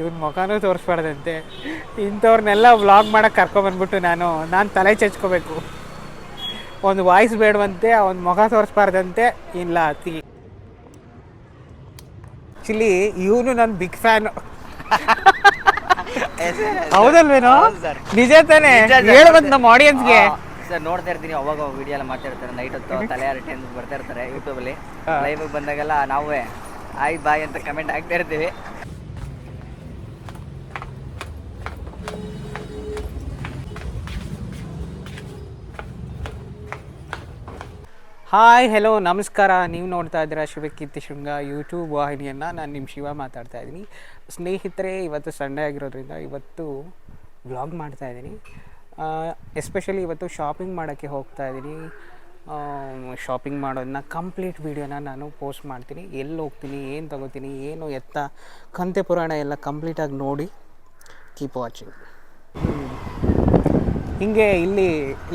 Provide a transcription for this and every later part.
ಇವನ್ ಮುಖನೂ ತೋರಿಸ್ಬಾರ್ದಂತೆ. ಇಂಥವ್ರನ್ನೆಲ್ಲ vlog ಮಾಡೋಕ್ಕೆ ಕರ್ಕೊಬಂದ್ಬಿಟ್ಟು ನಾನು ತಲೆ ಚಚ್ಕೋಬೇಕು. ಒಂದು ವಾಯ್ಸ್ ಬೇಡವಂತೆ, ಅವ್ನ ಮುಖ ತೋರಿಸ್ಬಾರ್ದಂತೆ. ಇಲ್ಲ ಅತಿ ಆ್ಯಕ್ಚುಲಿ ಇವನು ನನ್ನ ಬಿಗ್ ಫ್ಯಾನ್. ಹೌದಲ್ವೇನೋ? ನಿಜ ತಾನೇ? ಹೇಳ್ಬಂದು ನಮ್ಮ ಆಡಿಯನ್ಸ್ಗೆ. ಸರ್ ನೋಡ್ತಾ ಇರ್ತೀನಿ, ಅವಾಗ ವಿಡಿಯೋ ಎಲ್ಲ ಮಾಡ್ತಿರ್ತಾರೆ. ನೈಟ್ ಹೊತ್ತು ತಲೆ ಹರಟೆ ಅಂತ ಬರ್ತಾ ಇರ್ತಾರೆ ಯೂಟ್ಯೂಬಲ್ಲಿ. ಲೈವ್ ಬಂದಾಗೆಲ್ಲ ನಾವೇ ಆಯ್ ಬಾಯ್ ಅಂತ ಕಮೆಂಟ್ ಹಾಕ್ತಾ ಇರ್ತೀವಿ. ಹಾಯ್ ಹೆಲೋ ನಮಸ್ಕಾರ. ನೀವು ನೋಡ್ತಾ ಇದ್ದೀರಾ ಶಿವಕೀರ್ತಿ ಶೃಂಗ ಯೂಟ್ಯೂಬ್ ವಾಹಿನಿಯನ್ನು. ನಾನು ನಿಮ್ಮ ಶಿವ ಮಾತಾಡ್ತಾ ಇದ್ದೀನಿ. ಸ್ನೇಹಿತರೆ, ಇವತ್ತು ಸಂಡೇ ಆಗಿರೋದ್ರಿಂದ ಇವತ್ತು ವ್ಲಾಗ್ ಮಾಡ್ತಾಯಿದ್ದೀನಿ. ಎಸ್ಪೆಷಲಿ ಇವತ್ತು ಶಾಪಿಂಗ್ ಮಾಡೋಕ್ಕೆ ಹೋಗ್ತಾ ಇದ್ದೀನಿ. ಶಾಪಿಂಗ್ ಮಾಡೋದನ್ನ ಕಂಪ್ಲೀಟ್ ವೀಡಿಯೋನ ನಾನು ಪೋಸ್ಟ್ ಮಾಡ್ತೀನಿ. ಎಲ್ಲಿ ಹೋಗ್ತೀನಿ, ಏನು ತೊಗೋತೀನಿ, ಏನು ಎತ್ತ ಕಂತೆ ಪುರಾಣ ಎಲ್ಲ ಕಂಪ್ಲೀಟಾಗಿ ನೋಡಿ ಕೀಪ್ ವಾಚಿಂಗ್. ಹಿಂಗೆ ಇಲ್ಲಿ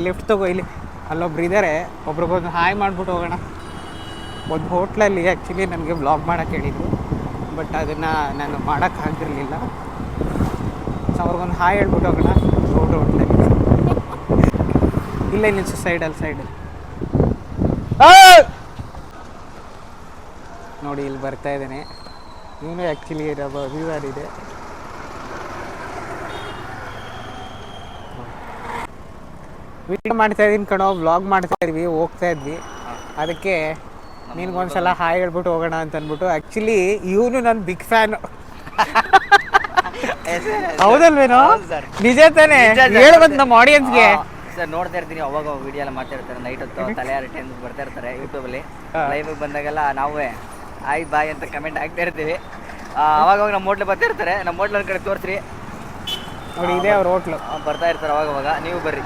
ಲಿಫ್ಟ್ ತಗೋ, ಇಲ್ಲಿ ಅಲ್ಲೊಬ್ರು ಇದ್ದಾರೆ, ಒಬ್ರಿಗೊಂದು ಹಾಯ್ ಮಾಡಿಬಿಟ್ಟು ಹೋಗೋಣ. ಒಂದು ಹೋಟ್ಲಲ್ಲಿ ಆ್ಯಕ್ಚುಲಿ ನನಗೆ ವ್ಲಾಗ್ ಮಾಡೋಕ್ಕೆ ಹೇಳಿದರು, ಬಟ್ ಅದನ್ನು ನಾನು ಮಾಡೋಕ್ಕಾಗಿರಲಿಲ್ಲ. ಸೊ ಅವ್ರಿಗೊಂದು ಹಾಯ್ ಹೇಳ್ಬಿಟ್ಟು ಹೋಗೋಣ. ಹೋಟ್ಲಲ್ಲಿ ಇಲ್ಲೇ ನಿಲ್ಸು, ಸೈಡಲ್ಲಿ ನೋಡಿ, ಇಲ್ಲಿ ಬರ್ತಾ ಇದ್ದೇನೆ. ಇವನು ಆ್ಯಕ್ಚುಲಿ ಅಭಿಮಾನಿ ಇದೆ. ವಿಡಿಯೋ ಮಾಡ್ತಾ ಇದ್ದೀನಿ ಕಣೋ, ವ್ಲಾಗ್ ಮಾಡ್ತಾ ಇದ್ವಿ, ಹೋಗ್ತಾ ಇದ್ವಿ. ಅದಕ್ಕೆ ನಿನ್ಗೊಂದ್ಸಲ ಹಾಯ್ ಹೇಳ್ಬಿಟ್ಟು ಹೋಗೋಣ ಅಂತ ಅಂದ್ಬಿಟ್ಟು. ಆ್ಯಕ್ಚುಲಿ ಇವನು ನನ್ನ ಬಿಗ್ ಫ್ಯಾನ್. ಹೌದಲ್ವೇನೋ? ನಿಜ ತಾನೇ? ಹೇಳ್ಬಂದು ನಮ್ಮ ಆಡಿಯನ್ಸ್ಗೆ. ಸರ್ ನೋಡ್ತಾ ಇರ್ತೀನಿ, ಅವಾಗ ವಿಡಿಯೋ ಎಲ್ಲ ಮಾಡ್ತಾ ಇರ್ತಾರೆ. ನೈಟ್ ಹೊತ್ತು ತಲೆ ಹರಟೆ ಅಂತ ಬರ್ತಾ ಇರ್ತಾರೆ ಯೂಟ್ಯೂಬಲ್ಲಿ. ಲೈವ್ ಬಂದಾಗೆಲ್ಲ ನಾವೇ ಆಯ್ ಬಾಯ್ ಅಂತ ಕಮೆಂಟ್ ಹಾಕ್ತಾ ಇರ್ತೀವಿ. ಅವಾಗ ನಮ್ಮ ಹೋಟ್ಲ್ ಬರ್ತಾ ಇರ್ತಾರೆ. ನಮ್ಮ ಹೋಟ್ಲ್ ಕಡೆ ತೋರಿಸ್ರಿ ನೋಡಿ, ಇದೆ ಅವ್ರ ಹೋಟ್ಲು. ಬರ್ತಾ ಇರ್ತಾರೆ ಅವಾಗ, ನೀವು ಬರ್ರಿ.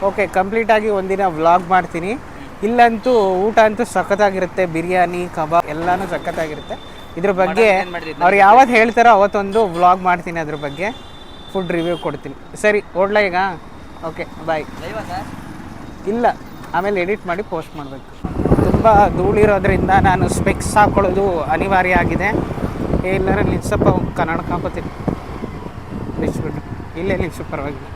ಓಕೆ, ಕಂಪ್ಲೀಟಾಗಿ ಒಂದಿನ ವ್ಲಾಗ್ ಮಾಡ್ತೀನಿ. ಇಲ್ಲಂತೂ ಊಟ ಅಂತೂ ಸಖತ್ತಾಗಿರುತ್ತೆ. ಬಿರಿಯಾನಿ, ಕಬಾಬ್ ಎಲ್ಲನೂ ಸಖತ್ತಾಗಿರುತ್ತೆ. ಇದ್ರ ಬಗ್ಗೆ ಅವ್ರು ಯಾವತ್ತು ಹೇಳ್ತಾರೋ ಅವತ್ತೊಂದು ವ್ಲಾಗ್ ಮಾಡ್ತೀನಿ. ಅದ್ರ ಬಗ್ಗೆ ಫುಡ್ ರಿವ್ಯೂ ಕೊಡ್ತೀನಿ. ಸರಿ, ಓಡ್ಲಾ ಈಗ? ಓಕೆ, ಬಾಯ್. ಇಲ್ಲ, ಆಮೇಲೆ ಎಡಿಟ್ ಮಾಡಿ ಪೋಸ್ಟ್ ಮಾಡಬೇಕು. ತುಂಬ ಧೂಳಿರೋದ್ರಿಂದ ನಾನು ಸ್ಪೆಕ್ಸ್ ಹಾಕ್ಕೊಳ್ಳೋದು ಅನಿವಾರ್ಯ ಆಗಿದೆ. ಎಲ್ಲರೂ ನಿಲ್ಸಪ್ಪ, ಕನ್ನಡಕ ಹಾಕೋತೀನಿ. ನಿಲ್ಸ್ಬಿಟ್ಟು ಇಲ್ಲೇ ನಿಲ್ಸು, ಪರವಾಗಿಲ್ಲ.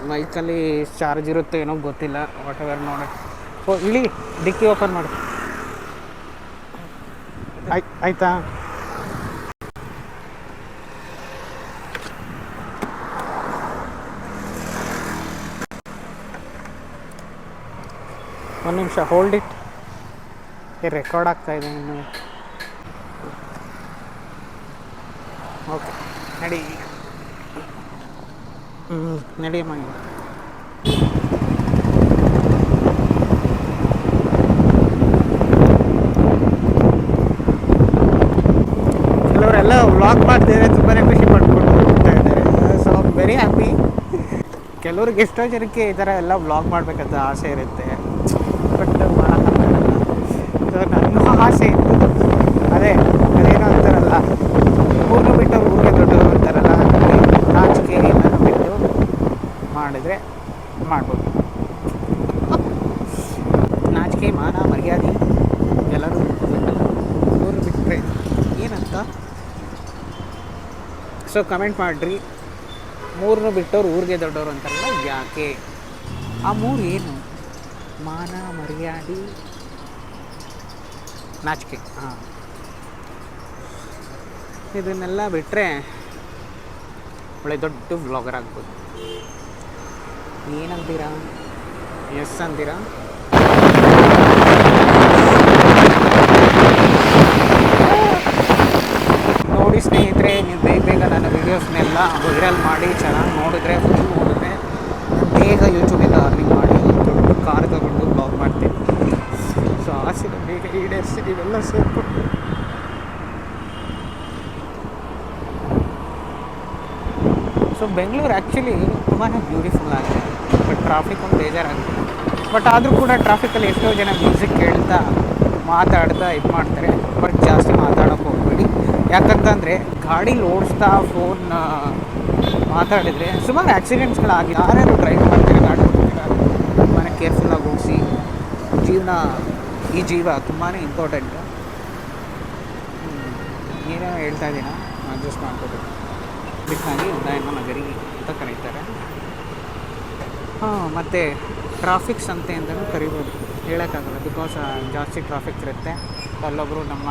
ಮೈಕಲ್ಲಿ ಚಾರ್ಜ್ ಇರುತ್ತೆ ಏನೋ ಗೊತ್ತಿಲ್ಲ, ವಾಟ್ ಎವರ್ ನೋಡಿ. ಇಳಿ, ಡಿಕ್ಕಿ ಓಪನ್ ಮಾಡಿ. ಆಯ್ತಾ? ಒಂದು ನಿಮಿಷ ಹೋಲ್ಡ್ ಇಟ್. ರೆಕಾರ್ಡ್ ಆಗ್ತಾ ಇದೆ ಇನ್ನು. ಓಕೆ, ನಡಿ. ನಡಿಯಮ್ಮ. ಕೆಲವರೆಲ್ಲ ವ್ಲಾಗ್ ಮಾಡ್ತಿದ್ದಾರೆ, ತುಂಬಾ ಖುಷಿ ಪಡ್ಕೊಂಡು ಹೋಗ್ತಾ ಇದ್ದಾರೆ. So very happy. ಕೆಲವ್ರಿಗೆ ಎಷ್ಟೋ ಜನಕ್ಕೆ ಈ ಥರ ಎಲ್ಲ ವ್ಲಾಗ್ ಮಾಡಬೇಕಂತ ಆಸೆ ಇರುತ್ತೆ, ಬಟ್ ಮಾಡೋಕ್ಕಾಗಲ್ಲ. ಸೊ ನನ್ನ ಆಸೆ ಇತ್ತು, ಅದೇನೋ ಅಂತಾರಲ್ಲ, ಊರು ಬಿಟ್ಟು ಊರಿಗೆ ದೊಡ್ಡವರು ಅಂತಾರಲ್ಲ, ನಾಚಿಕೆ ಎಲ್ಲನೂ ಬಿಟ್ಟು ಮಾಡಿದ್ರೆ ಮಾಡ್ಬೋದು. ನಾಚಿಕೆ, ಮಾನ, ಮರ್ಯಾದೆ ಎಲ್ಲರೂ ಊರು ಬಿಟ್ಟರೆ ಏನಂತ. ಸೊ ಕಮೆಂಟ್ ಮಾಡಿರಿ, ಮೂರನ್ನು ಬಿಟ್ಟವ್ರು ಊರಿಗೆ ದೊಡ್ಡವರು ಅಂತಾರಲ್ಲ, ಯಾಕೆ? ಆ ಮೂರು ಏನು? ಮಾನ, ಮರ್ಯಾದೆ, ನಾಚಿಕೆ. ಹಾಂ, ಇದನ್ನೆಲ್ಲ ಬಿಟ್ಟರೆ ಒಳ್ಳೆ ದೊಡ್ಡ ವ್ಲಾಗರ್ ಆಗ್ಬೋದು. ಏನಂತೀರಾ? ಎಸ್ ಅಂತೀರಾ? ನೋಡಿ ಸ್ನೇಹಿತರೆ, ನೀವು ಬೇಗ ನನ್ನ ವೀಡಿಯೋಸ್ನೆಲ್ಲ ವೈರಲ್ ಮಾಡಿ, ಚೆನ್ನಾಗಿ ನೋಡಿದ್ರೆ, ಫುಲ್ ನೋಡಿದ್ರೆ ಬೇಗ ಯೂಟ್ಯೂಬಿಂದ ಅರ್ನಿಂಗ್ ಮಾಡಿ ದೊಡ್ಡ ಕಾರ್ ತಗೊಂಡು ಬ್ಲಾಗ್ ಮಾಡ್ತೀನಿ. ಸೊ ಆಸೆ ಬೇಗ ಈಡೇರಿಸಿ ಇವೆಲ್ಲ ಸೇರಿಕೊಂಡು. ಸೊ ಬೆಂಗಳೂರು ಆ್ಯಕ್ಚುಲಿ ತುಂಬಾ ಬ್ಯೂಟಿಫುಲ್ ಆಗಿದೆ, ಬಟ್ ಟ್ರಾಫಿಕ್ ಒಂದು ಬೇಜಾರಾಗಿದೆ. ಬಟ್ ಆದರೂ ಕೂಡ ಟ್ರಾಫಿಕಲ್ಲಿ ಎಷ್ಟೋ ಜನ ಮ್ಯೂಸಿಕ್ ಕೇಳ್ತಾ ಮಾತಾಡ್ತಾ ಇದು ಮಾಡ್ತಾರೆ. ಬಟ್ ಜಾಸ್ತಿ ಮಾತಾಡೋಕ್ಕೆ ಹೋಗ್ಬೇಡಿ, ಯಾಕಂತಂದರೆ ಗಾಡೀಲಿ ಓಡಿಸ್ತಾ ಫೋನ್ ಮಾತಾಡಿದರೆ ಸುಮಾರು ಆ್ಯಕ್ಸಿಡೆಂಟ್ಸ್ಗಳಾಗಿ. ಯಾರ್ಯಾರು ಡ್ರೈವ್ ಮಾಡ್ತಾರೆ, ಗಾಡಿ ಓಡಿಸ್ತೀರಾ, ತುಂಬಾ ಕೇರ್ಫುಲ್ಲಾಗಿ ಓಡಿಸಿ. ಈ ಜೀವ ತುಂಬಾ ಇಂಪಾರ್ಟೆಂಟು. ಏನೋ ಹೇಳ್ತಾ ಇದ್ದೀನ ಅಡ್ಜಸ್ಟ್ ಮಾಡ್ಕೋಬೇಕು. ಅದಕ್ಕಾಗಿ ಉಡ್ಡಯನ ನಗರಿ ಅಂತ ಕರೀತಾರೆ. ಹಾಂ, ಮತ್ತು ಟ್ರಾಫಿಕ್ ಸಂತೆ ಅಂತಲೂ ಕರಿಬೋದು, ಹೇಳೋಕ್ಕಾಗಲ್ಲ. ಬಿಕಾಸ್ ಜಾಸ್ತಿ ಟ್ರಾಫಿಕ್ ಇರುತ್ತೆ. ಅಲ್ಲೊಬ್ಬರು ನಮ್ಮ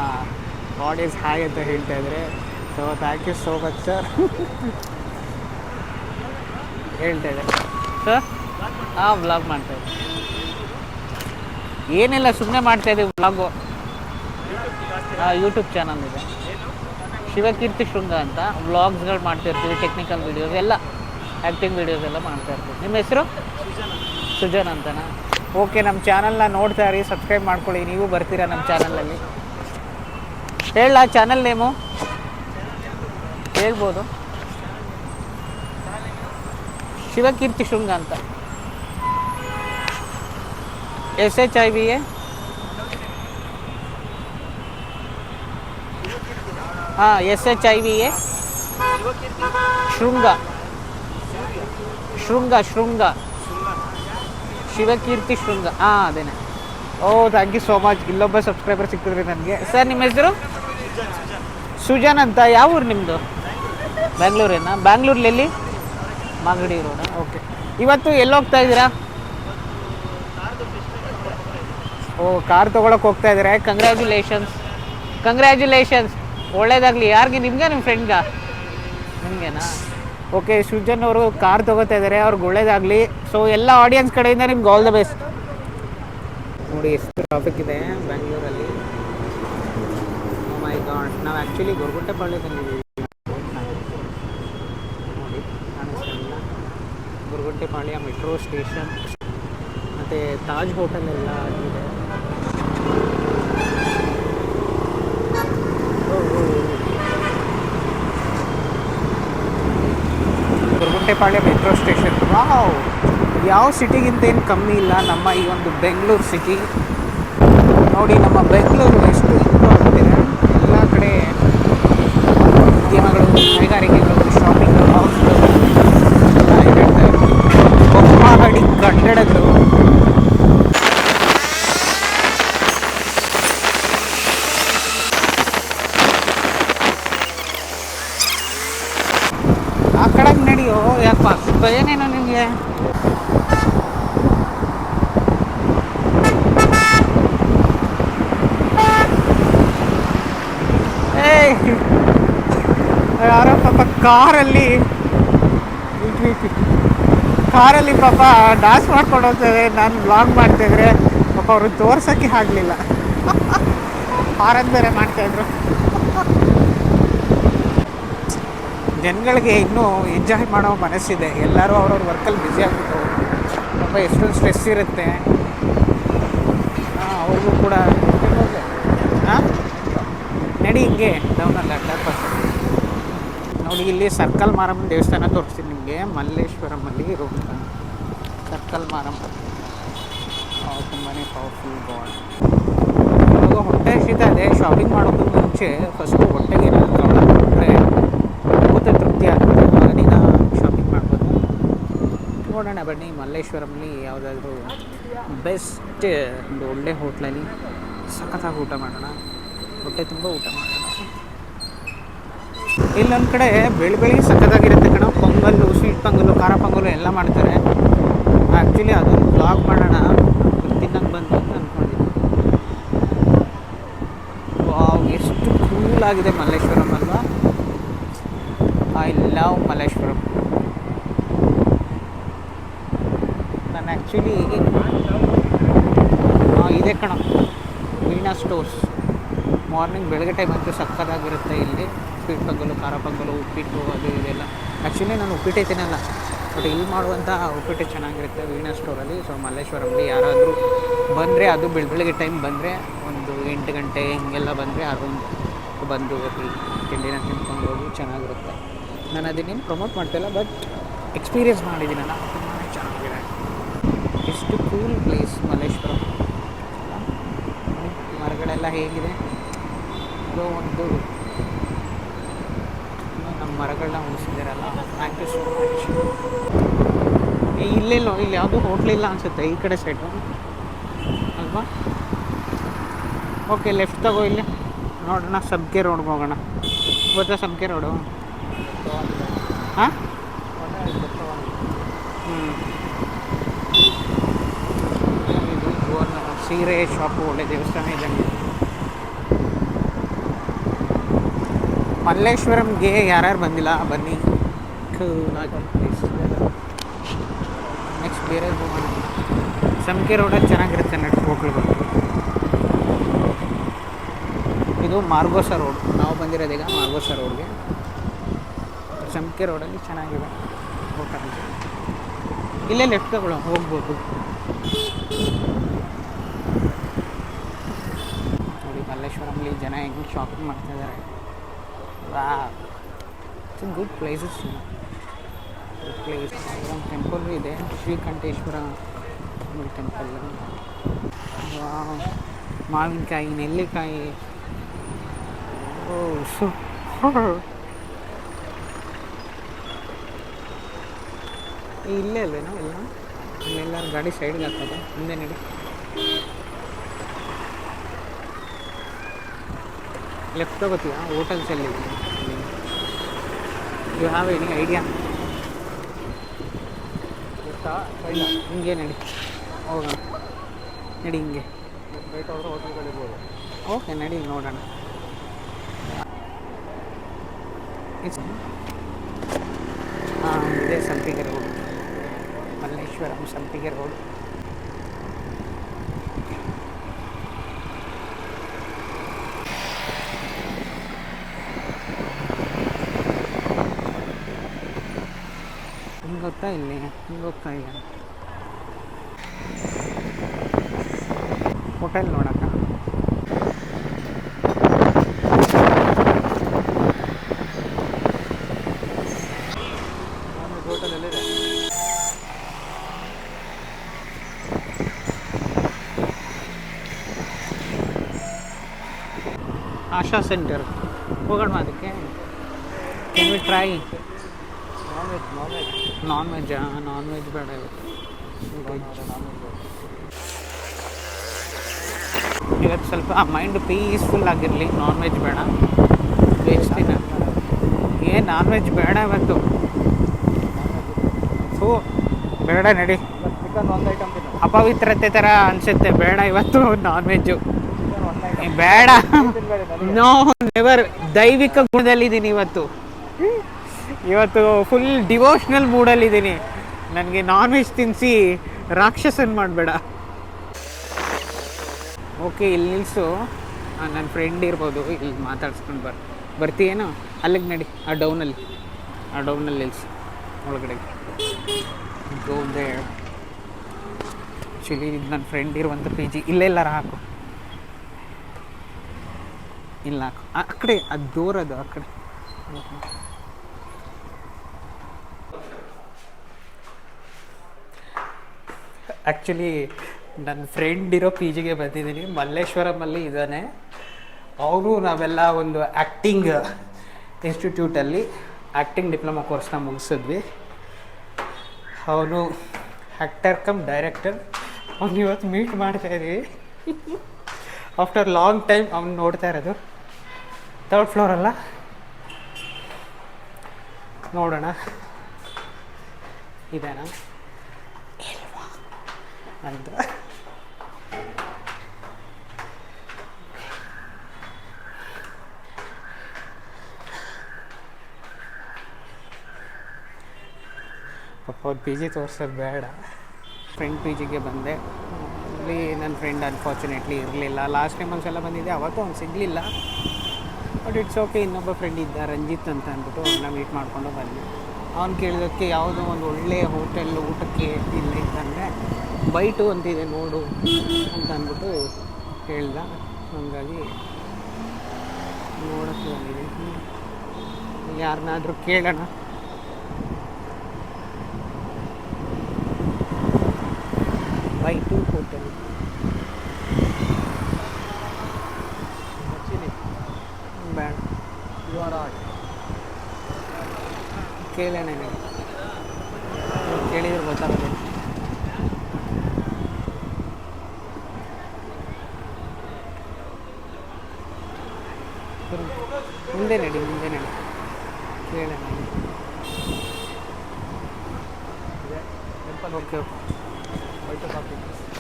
ಆಡಿಯನ್ಸ್ ಹಾಯ್ ಅಂತ ಹೇಳ್ತಾ ಇದ್ದಾರೆ. So thank you so much sir. ಹೇಳ್ತಾ ಇದ್ದಾರೆ ಸರ್. ಹಾಂ, ವ್ಲಾಗ್ ಮಾಡ್ತಾಯಿದ್ದೆ. ಏನಿಲ್ಲ, ಸುಮ್ಮನೆ ಮಾಡ್ತಾಯಿದ್ದೀವಿ ವ್ಲಾಗು. ಯೂಟ್ಯೂಬ್ ಚಾನಲ್ ಇದೆ, ಶಿವಕೀರ್ತಿ ಶೃಂಗ ಅಂತ. ವ್ಲಾಗ್ಸ್ಗಳು ಮಾಡ್ತಾಯಿರ್ತೀವಿ, ಟೆಕ್ನಿಕಲ್ ವೀಡಿಯೋಸ್ ಎಲ್ಲ, ಆ್ಯಕ್ಟಿಂಗ್ ವೀಡಿಯೋಸ್ ಎಲ್ಲ ಮಾಡ್ತಾಯಿರ್ತೀವಿ. ನಿಮ್ಮ ಹೆಸರು? ಸುಜನ್ ಅಂತನಾ? ಓಕೆ, ನಮ್ಮ ಚಾನಲ್ನ ನೋಡ್ತಾ ಇರಿ, ಸಬ್ಸ್ಕ್ರೈಬ್ ಮಾಡ್ಕೊಳ್ಳಿ. ನೀವು ಬರ್ತೀರಾ ನಮ್ಮ ಚಾನಲಲ್ಲಿ? ಹೇಳ ಚಾನಲ್ ನೇಮು ಹೇಳ್ಬೋದು. ಶಿವಕೀರ್ತಿ ಶೃಂಗ ಅಂತ. SHIVA. ಹಾಂ, SHIVA ಶೃಂಗ. ಶೃಂಗ ಶೃಂಗ ಶಿವಕೀರ್ತಿ ಶೃಂಗ. ಹಾಂ, ಅದೇನೆ. ಓ, ಥ್ಯಾಂಕ್ ಯು ಸೋ ಮಚ್. ಇಲ್ಲೊಬ್ಬ ಸಬ್ಸ್ಕ್ರೈಬರ್ ಸಿಕ್ಕಿದ್ರಿ ನನಗೆ. ಸರ್, ನಿಮ್ಮ ಹೆಸರು? ಸುಜನ್ ಅಂತ. ಯಾವ ಊರು ನಿಮ್ಮದು? ಬ್ಯಾಂಗ್ಳೂರೇನಾ? ಬ್ಯಾಂಗ್ಳೂರಲ್ಲಿ ಮಾಗಡಿ ರೋಡ. ಓಕೆ. ಇವತ್ತು ಎಲ್ಲಿ ಹೋಗ್ತಾ ಇದ್ದೀರಾ? ಓ, ಕಾರ್ ತೊಗೊಳಕ್ಕೆ ಹೋಗ್ತಾ ಇದ್ದೀರಾ? Congratulations, congratulations. ಒಳ್ಳೇದಾಗಲಿ. ಯಾರಿಗೆ? ನಿಮ್ಗೆ, ನಿಮ್ಮ ಫ್ರೆಂಡ್ಗ? ನಿಮಗೇನಾ? ಓಕೆ, ಸುಜನ್ ಅವರು ಕಾರ್ ತೊಗೋತಾ ಇದ್ದಾರೆ, ಅವ್ರಿಗೆ ಒಳ್ಳೇದಾಗಲಿ. ಸೊ ಎಲ್ಲ ಆಡಿಯನ್ಸ್ ಕಡೆಯಿಂದ ನಿಮ್ಗೆ ಆಲ್ ದ ಬೆಸ್ಟ್. ನೋಡಿ ಎಷ್ಟು ಟ್ರಾಫಿಕ್ ಇದೆ ಬ್ಯಾಂಗ್ಳೂರಲ್ಲಿ. ಓ ಮೈ ಗಾಡ್. ನಾವು ಆ್ಯಕ್ಚುಲಿ ಗೊರಗುಂಟೆಪಾಳ್ಯದಲ್ಲಿದ್ದೀವಿ. ನೋಡಿ, ಕಾಣಿಸ್ತಿಲ್ಲ. ಗೊರಗುಂಟೆಪಾಳ್ಯ ಮೆಟ್ರೋ ಸ್ಟೇಷನ್ ಮತ್ತು ತಾಜ್ ಹೋಟೆಲ್ ಎಲ್ಲ ಇದೆ. Goraguntepalya metro station. ವಾವ್, ಯಾವ ಸಿಟಿಗಿಂತ ಏನು ಕಮ್ಮಿ ಇಲ್ಲ ನಮ್ಮ ಈ ಒಂದು ಬೆಂಗಳೂರು ಸಿಟಿ. ನೋಡಿ, ನಮ್ಮ ಬೆಂಗಳೂರು ಎಷ್ಟು ಇಂಪ್ರೂವ್ ಆಗ್ತಿದೆ. ಎಲ್ಲ ಕಡೆ ಉದ್ಯಮಗಳು, ಕೈಗಾರಿಕೆಗಳು, ಶಾಪಿಂಗ್ ಹೌಸ್ಗಳು ಎಲ್ಲ ಹೇಳ್ತಾ ಇರ್ತೀವಿ. ಬಹುಮಹಡಿ ಕಟ್ಟಡಗಳು. ಆ ಕಡೆಗೆ ನಡೆಯೋ, ಯಾಕಪ್ಪ ಭಯನೇನೋ ನಿಮಗೆ? ಯಾರೋ ಪಾಪ ಕಾರಲ್ಲಿ ಪಾಪ ಡಾನ್ಸ್ ಮಾಡ್ಕೊಂಡು ಹೋಗ್ತದೆ. ನಾನು ವ್ಲಾಗ್ ಮಾಡ್ತಾಯಿದ್ರೆ ಪಾಪ ಅವ್ರಿಗೆ ತೋರ್ಸೋಕ್ಕೆ ಆಗಲಿಲ್ಲ. ಹಾರನ್ ಬೇರೆ ಮಾಡ್ತಾಯಿದ್ರು. ಜನಗಳಿಗೆ ಇನ್ನೂ ಎಂಜಾಯ್ ಮಾಡೋ ಮನಸ್ಸಿದೆ. ಎಲ್ಲರೂ ಅವ್ರವ್ರ ವರ್ಕಲ್ಲಿ ಬ್ಯುಸಿ ಆಗ್ಬಿಟ್ಟು ಪಾಪ ಎಷ್ಟೊಂದು ಸ್ಟ್ರೆಸ್ ಇರುತ್ತೆ. ಅವ್ರಿಗೂ ಕೂಡ ಹಾಂ ನಡಿ ಹಿಂಗೆ ಡೌನಲ್ಲ ಡಬ್ಬಸ್. ನೋಡಿ, ಇಲ್ಲಿ ಸರ್ಕಲ್ ಮಾರಮ್ಮನ ದೇವಸ್ಥಾನ ತೋರಿಸ್ತೀನಿ ನಿಮಗೆ. ಮಲ್ಲೇಶ್ವರಮಲ್ಲಿ ಇರುವಂಥ ಸರ್ಕಲ್ ಮಾರಮ್ಮ ತುಂಬಾ ಪವರ್ಫುಲ್ ಗಾಡ್. ಇವಾಗ ಹೊಟ್ಟೆ ಹಸಿತಾ ಇದೆ. ಶಾಪಿಂಗ್ ಮಾಡೋಕ್ಕೂ ಮುಂಚೆ ಫಸ್ಟು ಹೊಟ್ಟೆಗೆ ಏನಾದ್ರು ತೊಗೊಂಡ್ರೆ ಊಟ ತೃಪ್ತಿ ಆಗುತ್ತೆ. ದಿನ ಶಾಪಿಂಗ್ ಮಾಡ್ಬೋದು. ನೋಡೋಣ ಬನ್ನಿ, ಮಲ್ಲೇಶ್ವರಮಲ್ಲಿ ಯಾವುದಾದ್ರೂ ಬೆಸ್ಟ್ ಒಂದು ಒಳ್ಳೆ ಹೋಟ್ಲಲ್ಲಿ ಸಖತ್ತಾಗಿ ಊಟ ಮಾಡೋಣ. ಹೊಟ್ಟೆ ತುಂಬ ಊಟ ಮಾಡೋಣ. ಇಲ್ಲೊಂದು ಕಡೆ ಬೆಳಿಗ್ಗೆ ಸಖತ್ತಾಗಿರುತ್ತೆ ಕಣ. ಪೊಂಗಲ್ಲು, ಸ್ವೀಟ್ ಪೊಂಗಲ್ಲು, ಖಾರ ಪೊಂಗಲ್ಲು ಎಲ್ಲ ಮಾಡ್ತಾರೆ. ಆ್ಯಕ್ಚುಲಿ ಅದೊಂದು ವ್ಲಾಗ್ ಮಾಡೋಣ ತಿನ್ನಂಗೆ ಬಂತು ಅಂತ ಅಂದ್ಕೊಂಡಿದ್ದೀನಿ. ವಾವ್, ಎಷ್ಟು ಕೂಲಾಗಿದೆ ಮಲ್ಲೇಶ್ವರಂ ಅಲ್ವಾ? I love Malleshwaram. ನಾನು ಆ್ಯಕ್ಚುಲಿ ಇದೆ ಕಣ, ವೀಣಾ ಸ್ಟೋರ್ಸ್. ಮಾರ್ನಿಂಗ್ ಬೆಳಗ್ಗೆ ಟೈಮ್ ಅಂತೂ ಸಕ್ಕತ್ತಾಗಿರುತ್ತೆ ಇಲ್ಲಿ. ಸ್ವೀಟ್ ಪೊಂಗಲ್ಲು, ಖಾರ ಪೊಂಗಲ್ಲು, ಉಪ್ಪಿಟ್ಟು, ಅದು ಇದೆಲ್ಲ. ಆ್ಯಕ್ಚುಲಿ ನಾನು ಉಪ್ಪಿಟ್ಟೆ ತಿನ್ನಲ್ಲ, ಬಟ್ ಇಲ್ಲಿ ಮಾಡುವಂಥ ಉಪ್ಪಿಟ್ಟು ಚೆನ್ನಾಗಿರುತ್ತೆ ವೀಣಾ ಸ್ಟೋರಲ್ಲಿ. ಸೊ ಮಲ್ಲೇಶ್ವರಮಲ್ಲಿ ಯಾರಾದರೂ ಬಂದರೆ, ಅದು ಬೆಳಗ್ಗೆ ಟೈಮ್ ಬಂದರೆ, ಒಂದು 8 ಗಂಟೆ ಹಿಂಗೆಲ್ಲ ಬಂದರೆ ಅರೌಂಡ್ ಬಂದು ತಿಂಡಿನ ತಿನ್ಕೊಂಡು ಹೋಗಿ ಚೆನ್ನಾಗಿರುತ್ತೆ. ನಾನು ಅದನ್ನೇನು ಪ್ರಮೋಟ್ ಮಾಡ್ತಾಯಿಲ್ಲ, ಬಟ್ ಎಕ್ಸ್ಪೀರಿಯೆನ್ಸ್ ಮಾಡಿದ್ದೀನಿ ನಾನು. ತುಂಬಾ ಚೆನ್ನಾಗಿದೆ. ಎಷ್ಟು ಕೂಲ್ ಪ್ಲೇಸ್ ಮಲ್ಲೇಶ್ವರಂ. ಮರಗಳೆಲ್ಲ ಹೇಗಿದೆ. ಇದು ಒಂದು ನಮ್ಮ ಮರಗಳನ್ನ ಉಳಿಸಿದಾರಲ್ಲ, ಥ್ಯಾಂಕ್ ಯು ಸೋ ಮಚ್. ಇಲ್ಲೆಲ್ಲೋ ಇಲ್ಲಿ ಯಾವುದೂ ಹೋಟ್ಲಿಲ್ಲ ಅನಿಸುತ್ತೆ ಈ ಕಡೆ ಸೈಡು ಅಲ್ವಾ? ಓಕೆ, ಲೆಫ್ಟ್ ತಗೋ. ಇಲ್ಲಿ ನೋಡೋಣ, ಸಬ್ಗೆ ರೋಡ್ಗೆ ಹೋಗೋಣ. ಗೊತ್ತಾ ಸಂಕೆ ರೋಡು? ಹಾಂ ಇದು ಸೀರೆ ಶಾಪು, ಒಳ್ಳೆ ದೇವಸ್ಥಾನ ಇದ್ದಂಗೆ. ಮಲ್ಲೇಶ್ವರಂಗೆ ಯಾರ್ಯಾರು ಬಂದಿಲ್ಲ ಬನ್ನಿ, ಪ್ಲೇಸ್. ನೆಕ್ಸ್ಟ್ ಬೇರೆ ಹೋಗೋಣ. ಸಂಕೆ ರೋಡಲ್ಲಿ ಚೆನ್ನಾಗಿರುತ್ತೆ ನಡಿ ಹೋಗ್ಲು. ಇದು ಮಾರ್ಗೋಸ ರೋಡ್, ನಾವು ಬಂದಿರೋದೀಗ ಮಾರ್ಗೋಸ ರೋಡ್ಗೆ. ಸಂಕೆ ರೋಡಲ್ಲಿ ಚೆನ್ನಾಗಿದೆ ಹೋಟೆಲ್. ಇಲ್ಲೇ ಲೆಫ್ಟ್ ತಗೊಳ್ಳೋ ಹೋಗ್ಬೋದು. ನೋಡಿ ಮಲ್ಲೇಶ್ವರಮಲ್ಲಿ ಜನ ಹೆಂಗೆ ಶಾಪಿಂಗ್ ಮಾಡ್ತಾಯಿದ್ದಾರೆ. ವಾ, ಇಟ್ಸ್ ಗುಡ್ ಪ್ಲೇಸಸ್. ಪ್ಲೇಸ್ ಒಂದು ಟೆಂಪಲ್ ಇದೆ, ಶ್ರೀಕಂಠೇಶ್ವರ ಟೆಂಪಲ್. ಮಾವಿನಕಾಯಿ, ನೆಲ್ಲಿಕಾಯಿ. ಓ ಇಲ್ಲೇ ಅಲ್ವೇನೋ ಎಲ್ಲ. ಇಲ್ಲೆಲ್ಲರೂ ಗಾಡಿ ಸೈಡ್ಗೆ ಹಾಕೋದು. ಮುಂದೆ ನಡಿ. ಲೆಫ್ಟ್ ತಗೋತೀಯ ಹೋಟೆಲ್ಸ್ ಎಲ್ಲಿ? You have any idea? ಗೊತ್ತಾ? ಹಿಂಗೆ ನಡಿ ಹೋಗೋಣ. ನಡಿ ಹಿಂಗೆ ರೈಟ್ ಹೋದ್ರೆ ಹೋಟೆಲ್ಗಳಿರ್ಬೋದು. ಓಕೆ ನಡಿ ನೋಡೋಣ. ಹಾಂ, ಇದೇ ಸಂಪಿಗೆ ರೋಡ್, ಮಲ್ಲೇಶ್ವರಂ ಸಂಪಿಗೆ ರೋಡ್. ಹಿಂಗೆ ಗೊತ್ತಾ? ಇಲ್ಲಿ ಹಿಂಗೆ ಹೋಗ್ತಾ ಇಲ್ಲ ಹೋಟೆಲ್ ನೋಡೋಕ್ಕ. ಹೋಟೆಲ್ ಎಲ್ಲಿದೆ? ಆಶಾ ಸೆಂಟರ್ ಹೋಗೋಣ. ಅದಕ್ಕೆ ಕ್ಯಾನ್ ವಿ ಟ್ರೈ ನಾನ್ ವೆಜ್ಜಾ? ನಾನ್ ವೆಜ್ ಬೇಡ ಇವತ್ತು ಸ್ವಲ್ಪ ಮೈಂಡ್ ಪೀಸ್ಫುಲ್ ಆಗಿರಲಿ. ನಾನ್ ವೆಜ್ ಬೇಡ, ಬೇಯಿಸ್ತೀನಿ. ಏನು ನಾನ್ ವೆಜ್ ಬೇಡ ಇವತ್ತು. ಸೊ ಬೇಡ ನಡಿ. ಚಿಕನ್ ಒಂದು ಐಟಮ್ ಅಪವಿತ್ರತೆ ಥರ ಅನಿಸುತ್ತೆ. ಬೇಡ ಇವತ್ತು ನಾನ್ ವೆಜ್ಜು ಬೇಡ. No never. ದೈವಿಕ ಗುಣದಲ್ಲಿದ್ದೀನಿ ಇವತ್ತು. ಫುಲ್ ಡಿವೋಷ್ನಲ್ ಮೂಡಲ್ಲಿದ್ದೀನಿ. ನನಗೆ ನಾನ್ ವೆಜ್ ತಿನ್ನಿಸಿ ರಾಕ್ಷಸನ್ ಮಾಡಬೇಡ. ಓಕೆ, ಇಲ್ಲಿ ನಿಲ್ಲಿಸು. ನನ್ನ ಫ್ರೆಂಡ್ ಇರ್ಬೋದು, ಇಲ್ಲಿ ಮಾತಾಡ್ಸ್ಕೊಂಡು ಬರ್ತೀಯೇನೋ? ಅಲ್ಲಿಗೆ ನಡಿ, ಆ ಡೌನಲ್ಲಿ ನಿಲ್ಲಿಸು ಒಳಗಡೆಗೆ. Go there. ಆ್ಯಕ್ಚುಲಿ ಇದು ನನ್ನ ಫ್ರೆಂಡ್ ಇರುವಂಥ ಪಿ ಜಿ. ಇಲ್ಲೆಲ್ಲಾರ ಹಾಕು, ಇಲ್ಲ ಹಾಕು. ಆ ಕಡೆ ಅದು ಡೋರ್, ಅದು ಆ ಕಡೆ. ಆ್ಯಕ್ಚುಲಿ ನನ್ನ ಫ್ರೆಂಡ್ ಇರೋ ಪಿ ಜಿಗೆ ಬಂದಿದ್ದೀನಿ. ಮಲ್ಲೇಶ್ವರಮಲ್ಲಿ ಇದ್ದಾನೆ ಅವರು. ನಾವೆಲ್ಲ ಒಂದು ಆ್ಯಕ್ಟಿಂಗ್ ಇನ್ಸ್ಟಿಟ್ಯೂಟಲ್ಲಿ ಆ್ಯಕ್ಟಿಂಗ್ ಡಿಪ್ಲೊಮಾ ಕೋರ್ಸ್ನ ಮುಗಿಸಿದ್ವಿ. ಅವನು ಆ್ಯಕ್ಟರ್ ಕಮ್ ಡೈರೆಕ್ಟರ್. ಅವ್ನು ಇವತ್ತು ಮೀಟ್ ಮಾಡ್ತಾಯಿದ್ದೀವಿ ಆಫ್ಟರ್ ಲಾಂಗ್ ಟೈಮ್. ಅವ್ನು ನೋಡ್ತಾ ಇರೋದು 3rd ಫ್ಲೋರಲ್ಲ. ನೋಡೋಣ ಇದೇನಾ ಇಲ್ವಾ ಅಂತ. ಪಾಪ ಅವ್ರ ಪಿ ಜಿ ತೋರಿಸೋದು ಬೇಡ. ಫ್ರೆಂಡ್ ಪಿ ಜಿಗೆ ಬಂದೆ. ಅಲ್ಲಿ ನನ್ನ ಫ್ರೆಂಡ್ ಅನ್ಫಾರ್ಚುನೇಟ್ಲಿ ಇರಲಿಲ್ಲ. ಲಾಸ್ಟ್ ಟೈಮ್ ಒಂದ್ಸಲ ಬಂದಿದ್ದೆ, ಅವತ್ತು ಅವ್ನು ಸಿಗಲಿಲ್ಲ. But it's okay. ಇನ್ನೊಬ್ಬ ಫ್ರೆಂಡ್ ಇದ್ದ, ರಂಜಿತ್ ಅಂತ ಅಂದ್ಬಿಟ್ಟು, ಅವನ್ನ ಮೀಟ್ ಮಾಡಿಕೊಂಡು ಬಂದೆ. ಅವ್ನು ಕೇಳಿದಕ್ಕೆ ಯಾವುದೋ ಒಂದು ಒಳ್ಳೆಯ ಹೋಟೆಲ್ ಊಟಕ್ಕೆ ಇಲ್ಲ ಇತ್ತಂದರೆ ಬೈಟು ಅಂತಿದೆ ನೋಡು ಅಂತ ಅಂದ್ಬಿಟ್ಟು ಹೇಳ್ದ. ಹಾಗಾಗಿ ನೋಡೋಕ್ಕೆ ಬಂದಿದ್ದೀನಿ. ಯಾರನ್ನಾದರೂ ಕೇಳೋಣ. ಬೈಟು ಹೋಟೆಲ್ ಬೇಡ, ಕೇಳೋಣ. ಕೇಳಿದ್ರೆ ಗೊತ್ತಾಗುತ್ತೆ. ಮುಂದೆ ನಡಿ ಕೇಳೋಣ. ಓಕೆ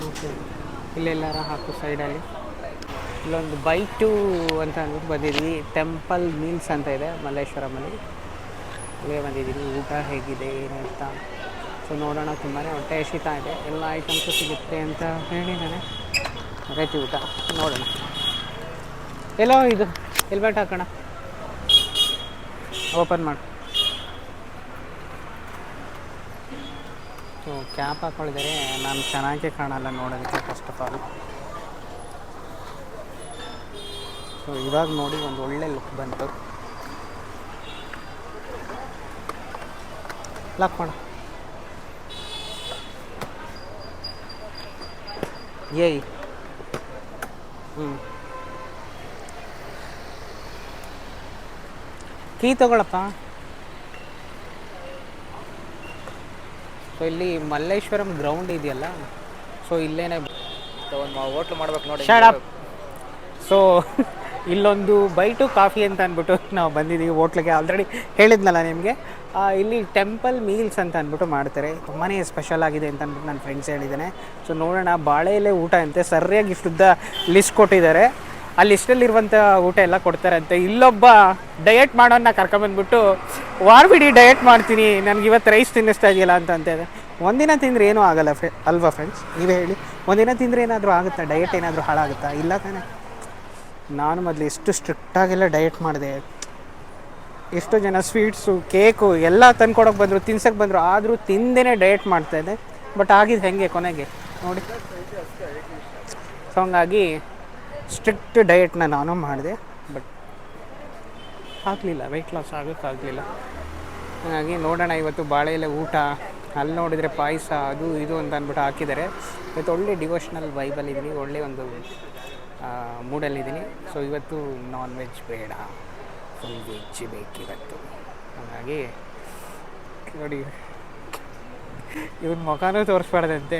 ಓಕೆ ಇಲ್ಲೆಲ್ಲಾರ ಹಾಕು ಸೈಡಲ್ಲಿ. ಇಲ್ಲೊಂದು ಬೈಟು ಅಂತ ಅಂದ್ಬಿಟ್ಟು ಬಂದಿದ್ವಿ. ಟೆಂಪಲ್ ಮೀಲ್ಸ್ ಅಂತ ಇದೆ ಮಲ್ಲೇಶ್ವರಮಲ್ಲಿ. ಅಲ್ಲೇ ಬಂದಿದ್ದೀನಿ. ಊಟ ಹೇಗಿದೆ ಏನು ಅಂತ ಸೊ ನೋಡೋಣ. ತುಂಬಾ ಹೊಟ್ಟೆ ಹಸಿತಾ ಇದೆ. ಎಲ್ಲ ಐಟಮ್ಸು ಸಿಗುತ್ತೆ ಅಂತ ಹೇಳಿದ್ದಾನೆ. ಆಗೈತಿ ಊಟ ನೋಡೋಣ. ಎಲ್ಲೋ ಇದು ಹೆಲ್ಮೆಟ್ ಹಾಕೋಣ. ಓಪನ್ ಮಾಡಿ. ಸೊ ಕ್ಯಾಪ್ ಹಾಕ್ಕೊಂಡಿದ್ದಾರೆ. ನಾನು ಚೆನ್ನಾಗೇ ಕಾಣಲ್ಲ ನೋಡೋದಕ್ಕೆ ಫಸ್ಟ್ ಆಫ್ ಆಲ್. ಸೊ ಇವಾಗ ನೋಡಿ ಒಂದು ಒಳ್ಳೆ ಲುಕ್ ಬಂತು. ಲಾಕ್ ಮಾಡು. ಏಯ್ ಕೀ ತಗೊಳಪ್ಪ. ಸೊ ಇಲ್ಲಿ ಮಲ್ಲೇಶ್ವರಂ ಗ್ರೌಂಡ್ ಇದೆಯಲ್ಲ, ಸೊ ಇಲ್ಲೇನೆ ಒಂದು ಹೋಟ್ಲು ಮಾಡ್ಬೇಕು ನೋಡಿ. ಸೊ ಇಲ್ಲೊಂದು ಬೈಟು ಕಾಫಿ ಅಂತ ಅಂದ್ಬಿಟ್ಟು ನಾವು ಬಂದಿದ್ದೀವಿ ಹೋಟ್ಲಿಗೆ. ಆಲ್ರೆಡಿ ಹೇಳಿದ್ನಲ್ಲ ನಿಮಗೆ. ಇಲ್ಲಿ ಟೆಂಪಲ್ ಮೀಲ್ಸ್ ಅಂತ ಅಂದ್ಬಿಟ್ಟು ಮಾಡ್ತಾರೆ. ತುಂಬಾ ಸ್ಪೆಷಲ್ ಆಗಿದೆ ಅಂತ ಅಂದ್ಬಿಟ್ಟು ನನ್ನ ಫ್ರೆಂಡ್ಸ್ ಹೇಳಿದ್ದಾನೆ. ಸೊ ನೋಡೋಣ. ಬಾಳೆ ಎಲೆ ಊಟ ಅಂತೆ. ಸರಿಯಾಗಿ ಇಷ್ಟುದ್ದ ಲಿಸ್ಟ್ ಕೊಟ್ಟಿದ್ದಾರೆ. ಆ ಲಿಸ್ಟಲ್ಲಿರುವಂಥ ಊಟ ಎಲ್ಲ ಕೊಡ್ತಾರಂತೆ. ಇಲ್ಲೊಬ್ಬ ಡಯಟ್ ಮಾಡೋನ್ನ ಕರ್ಕೊಂಬಂದ್ಬಿಟ್ಟು ವಾರವಿಡೀ ಡಯಟ್ ಮಾಡ್ತೀನಿ, ನನಗೆ ಇವತ್ತು ರೈಸ್ ತಿನ್ನಿಸ್ತಾ ಇದೆಯಲ್ಲ ಅಂತ ಅಂತಿದೆ. ಒಂದಿನ ತಿಂದರೆ ಏನೂ ಆಗಲ್ಲ ಅಲ್ವಾ ಫ್ರೆಂಡ್ಸ್? ನೀವೇ ಹೇಳಿ. ಒಂದಿನ ತಿಂದರೆ ಏನಾದರೂ ಆಗುತ್ತಾ? ಡಯಟ್ ಏನಾದರೂ ಹಾಳಾಗುತ್ತಾ? ಇಲ್ಲ ತಾನೆ. ನಾನು ಮೊದಲು ಎಷ್ಟು ಸ್ಟ್ರಿಕ್ಟಾಗೆಲ್ಲ ಡಯಟ್ ಮಾಡಿದೆ. ಎಷ್ಟೋ ಜನ ಸ್ವೀಟ್ಸು ಕೇಕು ಎಲ್ಲ ತಂದ್ಕೊಡೋಕೆ ಬಂದರು, ತಿನ್ಸೋಕ್ಕೆ ಬಂದರು, ಆದರೂ ತಿಂದೇ ಡಯಟ್ ಮಾಡ್ತಾಯಿದ್ದೆ. ಬಟ್ ಆಗಿದ್ದು ಹೆಂಗೆ ಕೊನೆಗೆ ನೋಡಿ. ಸೊ ಹಂಗಾಗಿ ಸ್ಟ್ರಿಕ್ಟ್ ಡಯಟ್ನ ನಾನು ಮಾಡಿದೆ. ಬಟ್ ಆಗಲಿಲ್ಲ, ವೆಯ್ಟ್ ಲಾಸ್ ಆಗೋಕ್ಕಾಗಲಿಲ್ಲ. ಹಾಗಾಗಿ ನೋಡೋಣ. ಇವತ್ತು ಬಾಳೆ ಎಲೆ ಊಟ, ಅಲ್ಲಿ ನೋಡಿದರೆ ಪಾಯಸ, ಅದು ಇದು ಅಂತ ಅಂದ್ಬಿಟ್ಟು ಹಾಕಿದ್ದಾರೆ. ಇವತ್ತು ಒಳ್ಳೆ ಡಿವೋಷ್ನಲ್ ವೈಬಲ್ಲಿದ್ದೀನಿ, ಒಳ್ಳೆ ಒಂದು ಮೂಡಲ್ಲಿದ್ದೀನಿ. ಸೊ ಇವತ್ತು ನಾನ್ ವೆಜ್ ಬೇಡ, ಫುಲ್ ವೆಜ್ ಬೇಕಿವತ್ತು. ಹಾಗಾಗಿ ನೋಡಿ, ಇವನ ಮುಖನೂ ತೋರಿಸ್ಬಾರ್ದಂತೆ.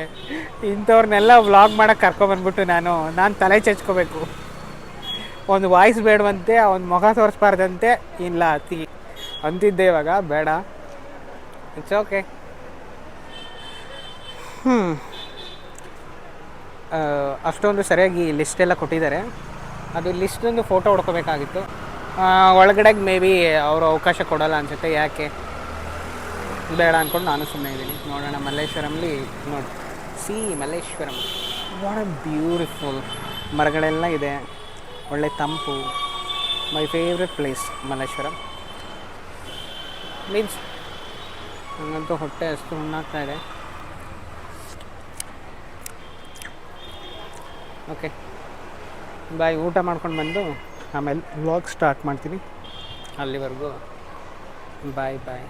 ಇಂಥವ್ರನ್ನೆಲ್ಲ ವ್ಲಾಗ್ ಮಾಡೋಕ್ಕೆ ಕರ್ಕೊಬಂದ್ಬಿಟ್ಟು ನಾನು ತಲೆ ಚಚ್ಕೋಬೇಕು. ಒಂದು ವಾಯ್ಸ್ ಬೇಡವಂತೆ, ಅವ್ನ ಮುಖ ತೋರಿಸ್ಬಾರ್ದಂತೆ. ಇಲ್ಲ ಅಂತಿದ್ದೆ, ಇವಾಗ ಬೇಡ. It's okay. ಅಷ್ಟೊಂದು ಸರಿಯಾಗಿ ಲಿಸ್ಟೆಲ್ಲ ಕೊಟ್ಟಿದ್ದಾರೆ. ಅದು ಲಿಸ್ಟೊಂದು ಫೋಟೋ ಹೊಡ್ಕೋಬೇಕಾಗಿತ್ತು. ಒಳಗಡೆಗೆ ಮೇ ಬಿ ಅವರು ಅವಕಾಶ ಕೊಡೋಲ್ಲ ಅನಿಸುತ್ತೆ. ಯಾಕೆ ಬೇಡ ಅಂದ್ಕೊಂಡು ನಾನು ಸುಮ್ಮನೆ ಇದ್ದೀನಿ. ನೋಡೋಣ. ಮಲ್ಲೇಶ್ವರಮಲ್ಲಿ ನೋಡಿ, ಮಲ್ಲೇಶ್ವರಂ ವಾಟ್ ಅ ಬ್ಯೂಟಿಫುಲ್. ಮರಗಳೆಲ್ಲ ಇದೆ, ಒಳ್ಳೆ ತಂಪು. My favourite place Malleshwaram. Means ನನಗಂತೂ ಹೊಟ್ಟೆ ಅಷ್ಟು ಹುಣ್ಣಾಗ್ತಾ ಇದೆ. Okay bye. ಊಟ ಮಾಡ್ಕೊಂಡು ಬಂದು ಆಮೇಲೆ ವ್ಲಾಗ್ ಸ್ಟಾರ್ಟ್ ಮಾಡ್ತೀನಿ. ಅಲ್ಲಿವರೆಗೂ ಬಾಯ್ ಬಾಯ್.